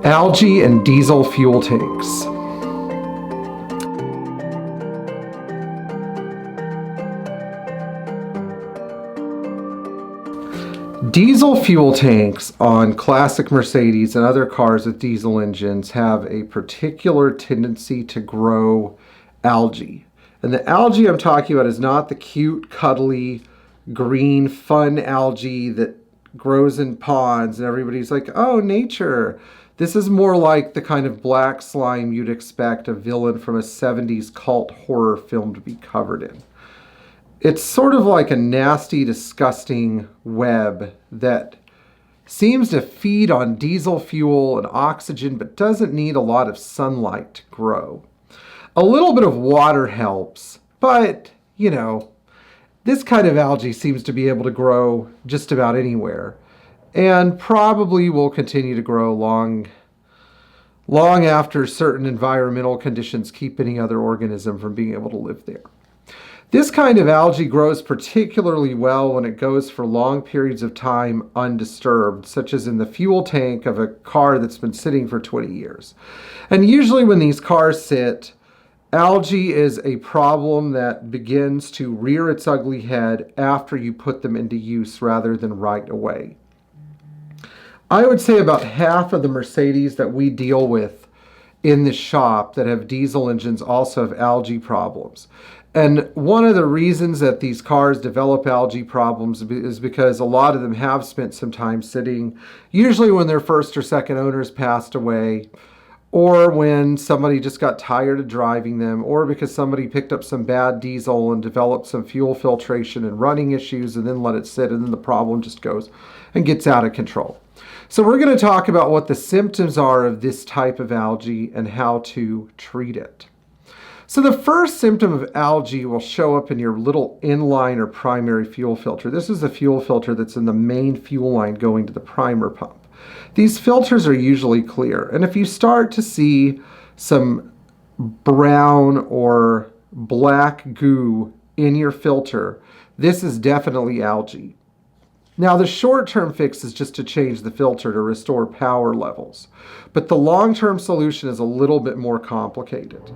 Algae and diesel fuel tanks. Diesel fuel tanks on classic Mercedes and other cars with diesel engines have a particular tendency to grow algae. And the algae I'm talking about is not the cute, cuddly, green, fun algae that grows in ponds and everybody's like, oh, nature. This is more like the kind of black slime you'd expect a villain from a 70s cult horror film to be covered in. It's sort of like a nasty, disgusting web that seems to feed on diesel fuel and oxygen, but doesn't need a lot of sunlight to grow. A little bit of water helps, but, you know, this kind of algae seems to be able to grow just about anywhere, and probably will continue to grow long after certain environmental conditions keep any other organism from being able to live there. This kind of algae grows particularly well when it goes for long periods of time undisturbed, such as in the fuel tank of a car that's been sitting for 20 years. And usually when these cars sit, algae is a problem that begins to rear its ugly head after you put them into use rather than right away. I would say about half of the Mercedes that we deal with in the shop that have diesel engines also have algae problems. And one of the reasons that these cars develop algae problems is because a lot of them have spent some time sitting, usually when their first or second owners passed away, or when somebody just got tired of driving them, or because somebody picked up some bad diesel and developed some fuel filtration and running issues and then let it sit, and then the problem just goes and gets out of control. So we're going to talk about what the symptoms are of this type of algae and how to treat it. So the first symptom of algae will show up in your little inline or primary fuel filter. This is the fuel filter that's in the main fuel line going to the primer pump. These filters are usually clear, and if you start to see some brown or black goo in your filter, this is definitely algae. Now, the short-term fix is just to change the filter to restore power levels, but the long-term solution is a little bit more complicated.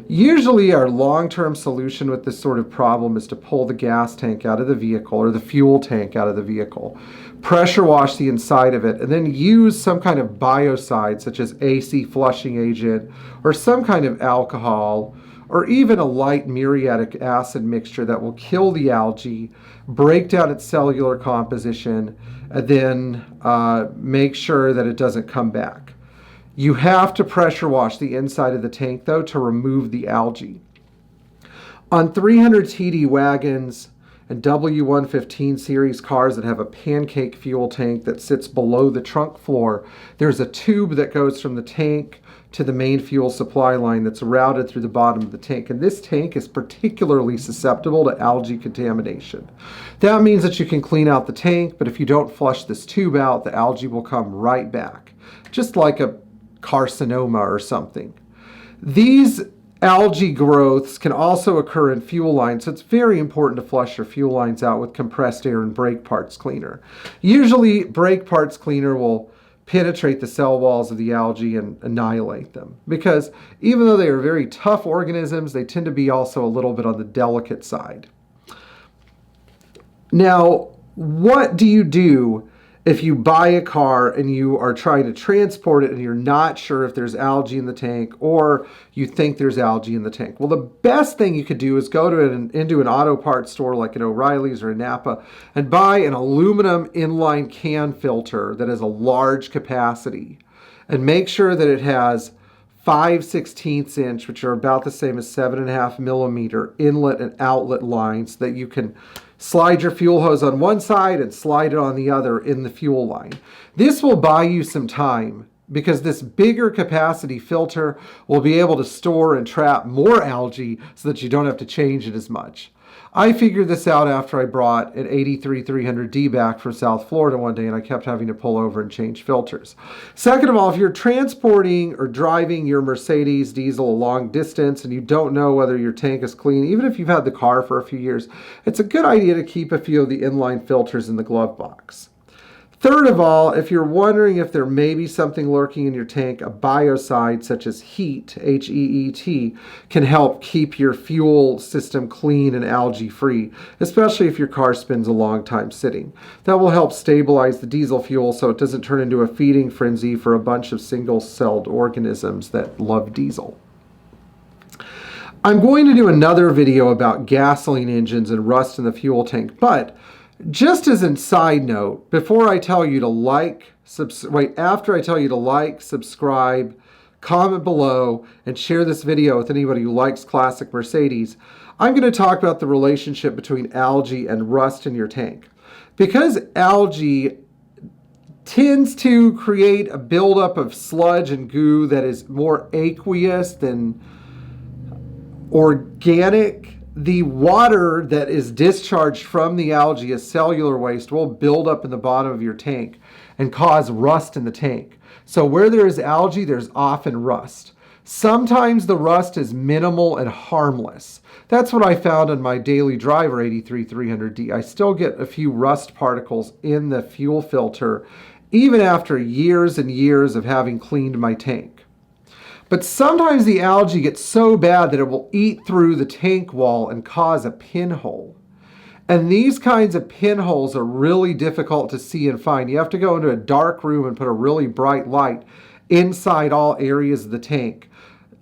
Usually our long-term solution with this sort of problem is to pull the gas tank out of the vehicle or the fuel tank out of the vehicle, pressure wash the inside of it, and then use some kind of biocide such as AC flushing agent or some kind of alcohol or even a light muriatic acid mixture that will kill the algae, break down its cellular composition, and then make sure that it doesn't come back. You have to pressure wash the inside of the tank, though, to remove the algae. On 300 TD wagons and W115 series cars that have a pancake fuel tank that sits below the trunk floor, there's a tube that goes from the tank to the main fuel supply line that's routed through the bottom of the tank. And this tank is particularly susceptible to algae contamination. That means that you can clean out the tank, but if you don't flush this tube out, the algae will come right back, just like a carcinoma or something. These algae growths can also occur in fuel lines, so it's very important to flush your fuel lines out with compressed air and brake parts cleaner. Usually brake parts cleaner will penetrate the cell walls of the algae and annihilate them, because even though they are very tough organisms, they tend to be also a little bit on the delicate side. Now, what do you do if you buy a car and you are trying to transport it and you're not sure if there's algae in the tank or you think there's algae in the tank? Well, the best thing you could do is go to into an auto parts store like an O'Reilly's or a Napa and buy an aluminum inline can filter that has a large capacity, and make sure that it has 5/16 inch, which are about the same as 7.5 millimeter inlet and outlet lines, that you can slide your fuel hose on one side and slide it on the other in the fuel line. This will buy you some time because this bigger capacity filter will be able to store and trap more algae so that you don't have to change it as much. I figured this out after I brought an 83 300D back from South Florida one day and I kept having to pull over and change filters. Second of all, if you're transporting or driving your Mercedes diesel a long distance and you don't know whether your tank is clean, even if you've had the car for a few years, it's a good idea to keep a few of the inline filters in the glove box. Third of all, if you're wondering if there may be something lurking in your tank, a biocide such as heat, H-E-E-T, can help keep your fuel system clean and algae-free, especially if your car spends a long time sitting. That will help stabilize the diesel fuel so it doesn't turn into a feeding frenzy for a bunch of single-celled organisms that love diesel. I'm going to do another video about gasoline engines and rust in the fuel tank, but just as a side note, before I tell you to after I tell you to like, subscribe, comment below, and share this video with anybody who likes classic Mercedes, I'm going to talk about the relationship between algae and rust in your tank. Because algae tends to create a buildup of sludge and goo that is more aqueous than organic, the water that is discharged from the algae as cellular waste will build up in the bottom of your tank and cause rust in the tank. So where there is algae, there's often rust. Sometimes the rust is minimal and harmless. That's what I found on my daily driver 83300D. I still get a few rust particles in the fuel filter even after years and years of having cleaned my tank. But sometimes the algae gets so bad that it will eat through the tank wall and cause a pinhole. And these kinds of pinholes are really difficult to see and find. You have to go into a dark room and put a really bright light inside all areas of the tank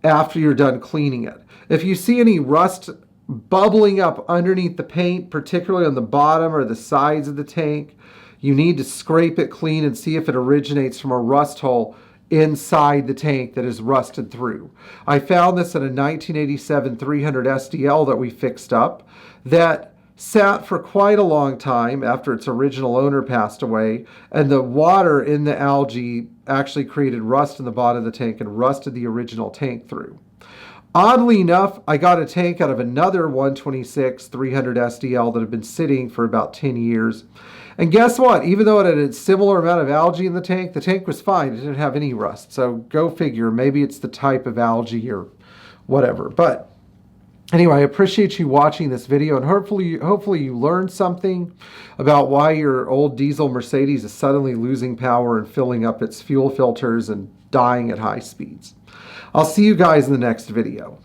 after you're done cleaning it. If you see any rust bubbling up underneath the paint, particularly on the bottom or the sides of the tank, you need to scrape it clean and see if it originates from a rust hole inside the tank that is rusted through. I found this in a 1987 300 SDL that we fixed up that sat for quite a long time after its original owner passed away, and the water in the algae actually created rust in the bottom of the tank and rusted the original tank through. Oddly enough, I got a tank out of another 126 300 SDL that had been sitting for about 10 years. And guess what? Even though it had a similar amount of algae in the tank was fine. It didn't have any rust. So go figure. Maybe it's the type of algae or whatever. But anyway, I appreciate you watching this video, and hopefully you learned something about why your old diesel Mercedes is suddenly losing power and filling up its fuel filters and dying at high speeds. I'll see you guys in the next video.